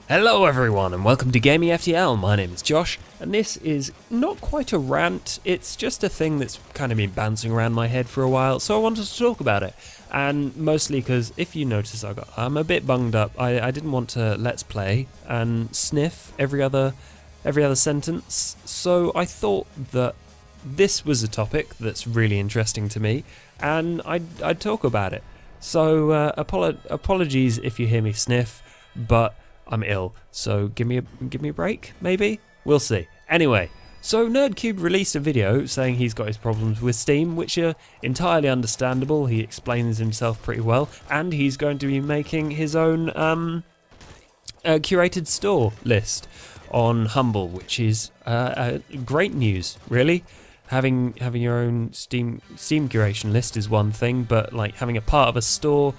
Hello everyone and welcome to Gaming FTL. My name is Josh and this is not quite a rant, it's just a thing that's kind of been bouncing around my head for a while, so I wanted to talk about it. And mostly because if you notice I'm a bit bunged up. I didn't want to let's play and sniff every other sentence, so I thought that this was a topic that's really interesting to me and I'd talk about it. So apologies if you hear me sniff, but I'm ill, so give me a break, maybe? We'll see. Anyway, so Nerd3's released a video saying he's got his problems with Steam, which are entirely understandable. He explains himself pretty well, and he's going to be making his own curated store list on Humble, which is great news, really. Having your own Steam curation list is one thing, but like having a part of a store,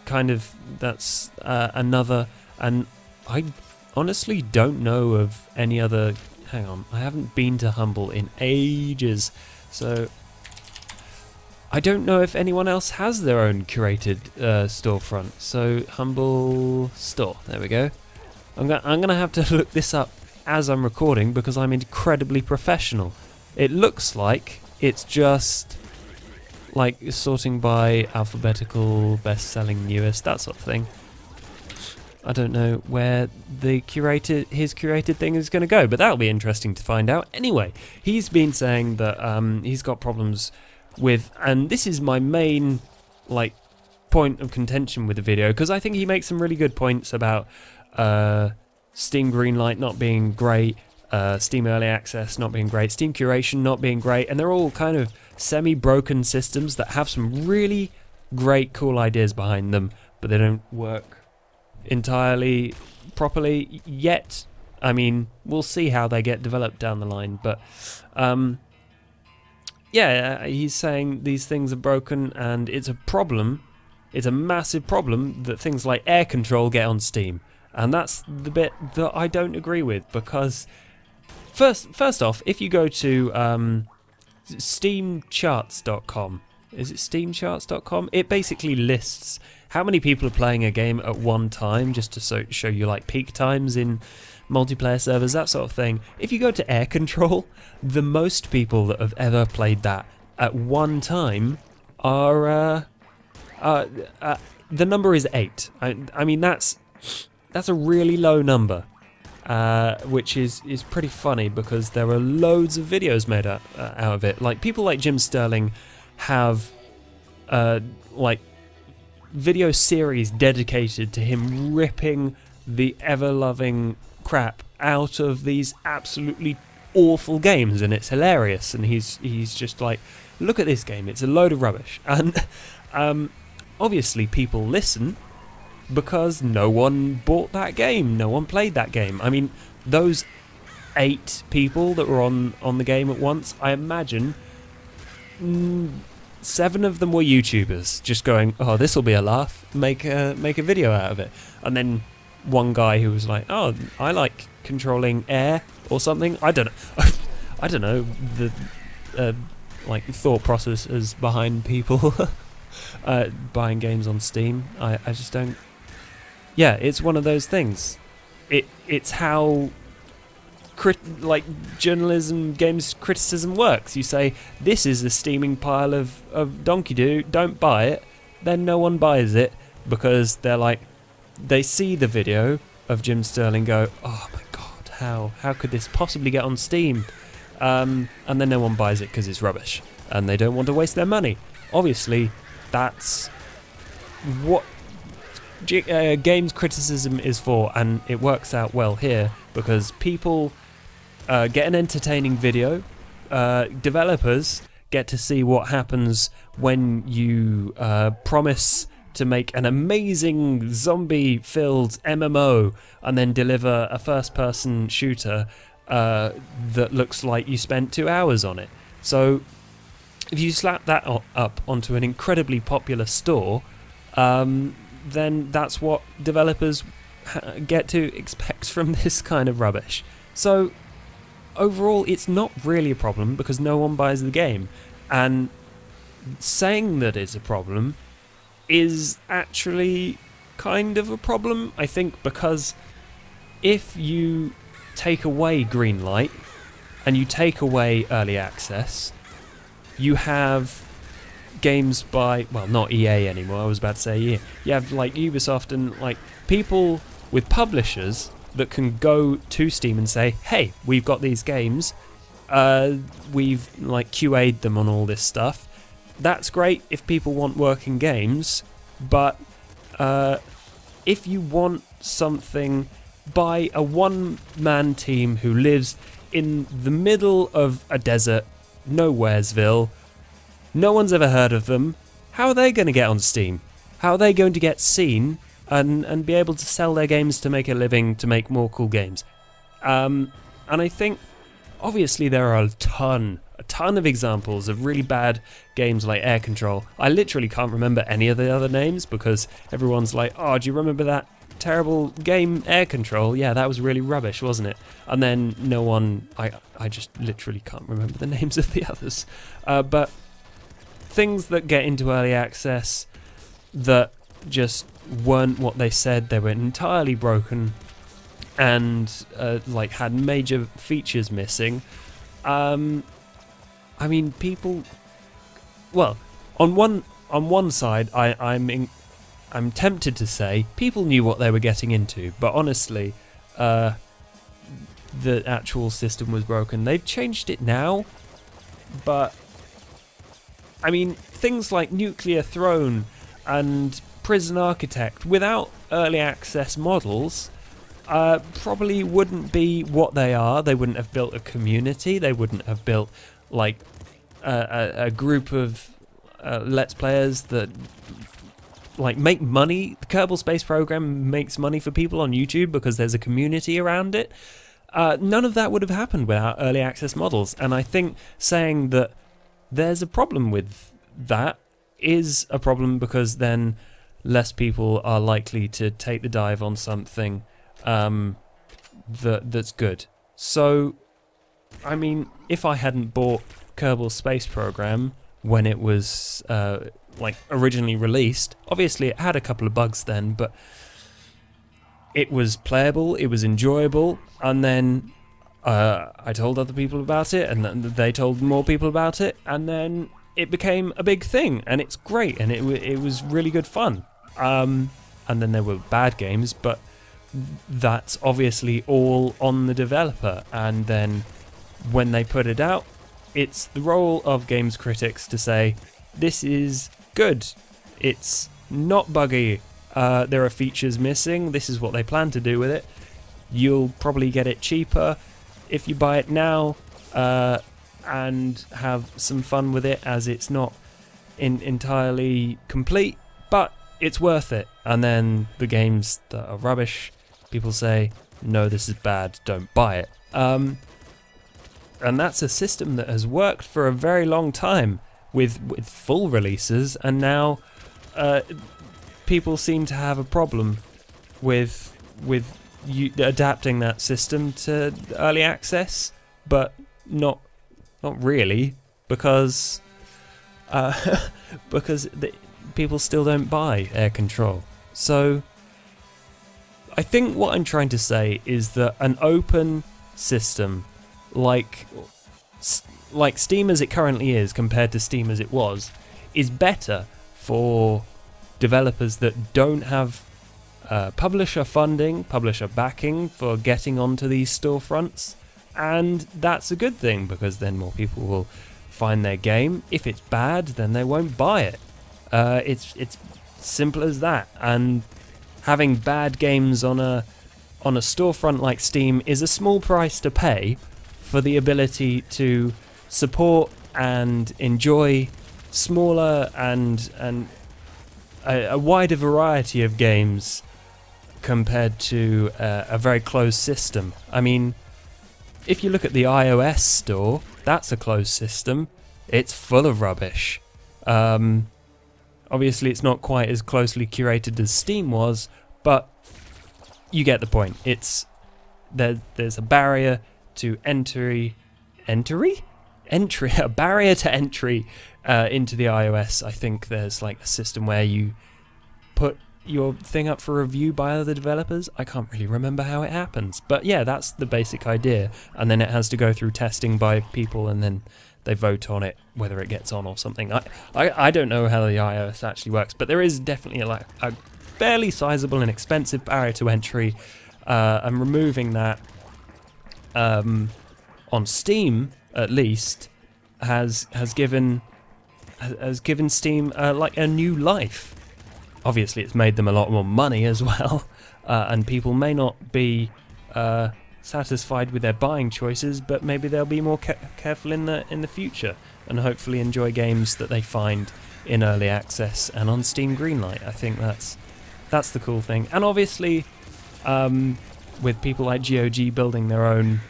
kind of, that's another. And I honestly don't know of any other. Hang on, I haven't been to Humble in ages, so I don't know if anyone else has their own curated storefront. So Humble store, there we go. I'm gonna have to look this up as I'm recording because I'm incredibly professional. It looks like it's just like sorting by alphabetical, best-selling, newest, that sort of thing. I don't know where his curated thing is going to go, but that'll be interesting to find out. Anyway, he's been saying that he's got problems with, and this is my main point of contention with the video, because I think he makes some really good points about Steam Greenlight not being great, Steam Early Access not being great, Steam Curation not being great, and they're all kind of semi-broken systems that have some really great, cool ideas behind them, but they don't work entirely properly yet. I mean, we'll see how they get developed down the line, but yeah, he's saying these things are broken and it's a problem. It's a massive problem that things like air control get on Steam, and that's the bit that I don't agree with, because first off, if you go to steamcharts.com, is it steamcharts.com? It basically lists how many people are playing a game at one time, just to show you like peak times in multiplayer servers, that sort of thing. If you go to air control, the most people that have ever played that at one time are the number is 8. I mean that's a really low number, which is pretty funny because there are loads of videos made out of it. Like people like Jim Sterling have like video series dedicated to him ripping the ever-loving crap out of these absolutely awful games, and it's hilarious, and he's just like, look at this game, it's a load of rubbish. And obviously people listen because no one bought that game, no one played that game. I mean, those 8 people that were on the game at once, I imagine 7 of them were YouTubers, just going, oh, this will be a laugh, make a video out of it. And then one guy who was like, oh, I like controlling air or something. I don't know. I don't know the like thought processes behind people buying games on Steam. I just don't. Yeah, it's one of those things. It's how like journalism, games criticism works. You say, this is a steaming pile of donkey doo, don't buy it. Then no one buys it because they're like, they see the video of Jim Sterling, go, oh my god, how could this possibly get on Steam? And then no one buys it because it's rubbish and they don't want to waste their money. Obviously that's what games criticism is for, and it works out well here because people get an entertaining video. Developers get to see what happens when you promise to make an amazing zombie-filled MMO and then deliver a first-person shooter that looks like you spent 2 hours on it. So if you slap that up onto an incredibly popular store, then that's what developers get to expect from this kind of rubbish. So overall, it's not really a problem because no one buys the game, and saying that it's a problem is actually kind of a problem, I think, because if you take away Greenlight and you take away early access, you have games by, well, not EA anymore, I was about to say EA. You have like Ubisoft and like people with publishers that can go to Steam and say, hey, we've got these games, we've like QA'd them on all this stuff. That's great if people want working games, but if you want something by a one-man team who lives in the middle of a desert, Nowheresville, no one's ever heard of them, how are they going to get on Steam? How are they going to get seen and be able to sell their games to make a living, to make more cool games? And I think, obviously, there are a ton of examples of really bad games like Air Control. I literally can't remember any of the other names because everyone's like, oh, do you remember that terrible game Air Control? Yeah, that was really rubbish, wasn't it? And then no one, I just literally can't remember the names of the others. But things that get into early access that just weren't what they said, they were entirely broken and like had major features missing. I mean, people. Well, on one side, I'm tempted to say people knew what they were getting into, but honestly, the actual system was broken. They've changed it now, but I mean, things like Nuclear Throne and Prison Architect, without early access models, probably wouldn't be what they are. They wouldn't have built a community. They wouldn't have built like a group of Let's Players that like make money. The Kerbal Space Program makes money for people on YouTube because there's a community around it. None of that would have happened without early access models, and I think saying that there's a problem with that is a problem because then less people are likely to take the dive on something that's good. So, I mean, if I hadn't bought Kerbal Space Program when it was like originally released, obviously it had a couple of bugs then, but it was playable, it was enjoyable, and then I told other people about it, and then they told more people about it, and then it became a big thing, and it's great, and it was really good fun. And then there were bad games, but that's obviously all on the developer, and then when they put it out, it's the role of games critics to say, this is good, it's not buggy, there are features missing, this is what they plan to do with it, you'll probably get it cheaper if you buy it now, and have some fun with it as it's not entirely complete, but it's worth it. And then the games that are rubbish, people say, no, this is bad, don't buy it. And that's a system that has worked for a very long time with full releases, and now people seem to have a problem with adapting that system to early access, but not really, because people still don't buy Air Control. So I think what I'm trying to say is that an open system like Steam as it currently is compared to Steam as it was is better for developers that don't have publisher funding, publisher backing for getting onto these storefronts, and that's a good thing because then more people will find their game. If it's bad, then they won't buy it. It's simple as that. And having bad games on a storefront like Steam is a small price to pay for the ability to support and enjoy smaller and a wider variety of games compared to a very closed system. I mean, if you look at the iOS store, that's a closed system. It's full of rubbish. Obviously, it's not quite as closely curated as Steam was, but you get the point. There's a barrier to entry, a barrier to entry into the iOS. I think there's like a system where you your thing up for review by other developers. I can't really remember how it happens, but yeah, that's the basic idea. And then it has to go through testing by people, and then they vote on it, whether it gets on or something. I don't know how the iOS actually works, but there is definitely a fairly sizable and expensive barrier to entry. And removing that on Steam, at least, has given Steam like a new life. Obviously, it's made them a lot more money as well, and people may not be satisfied with their buying choices, but maybe they'll be more careful in the future, and hopefully enjoy games that they find in early access and on Steam Greenlight. I think that's the cool thing. And obviously, with people like GOG building their own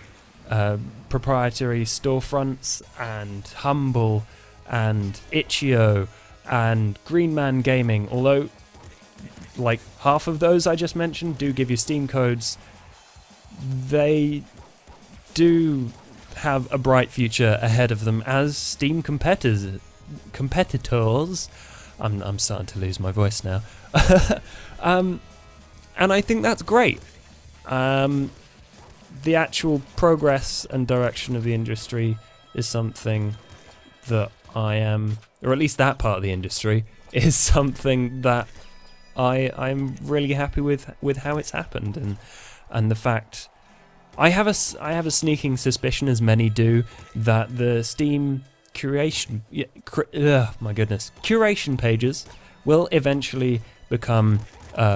proprietary storefronts, and Humble and Itch.io and Greenman Gaming, although like half of those I just mentioned do give you Steam codes, they do have a bright future ahead of them as Steam competitors. I'm starting to lose my voice now. And I think that's great. The actual progress and direction of the industry is something that I am, or at least that part of the industry, is something that I'm really happy with how it's happened, and the fact I have a sneaking suspicion, as many do, that the Steam curation curation pages will eventually become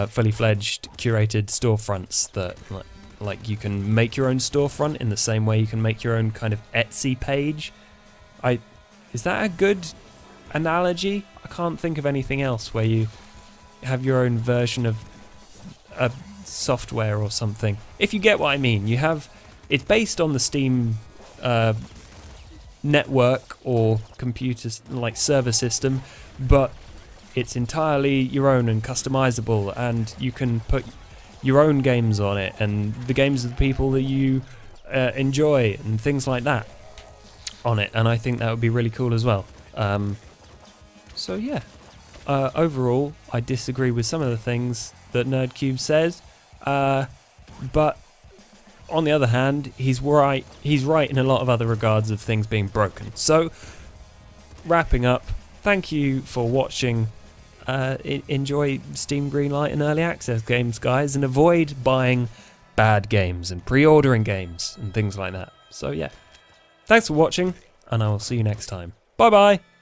fully fledged curated storefronts that like you can make your own storefront in the same way you can make your own kind of Etsy page. Is that a good analogy? I can't think of anything else where you have your own version of a software or something. If you get what I mean, it's based on the Steam network or computer like server system, but it's entirely your own and customizable, and you can put your own games on it and the games of the people that you enjoy and things like that on it, and I think that would be really cool as well. So yeah, overall I disagree with some of the things that Nerd3' says, but on the other hand, he's right in a lot of other regards of things being broken. So wrapping up, thank you for watching. Enjoy Steam Greenlight and Early Access games, guys, and avoid buying bad games and pre-ordering games and things like that. So yeah, thanks for watching, and I will see you next time. Bye bye!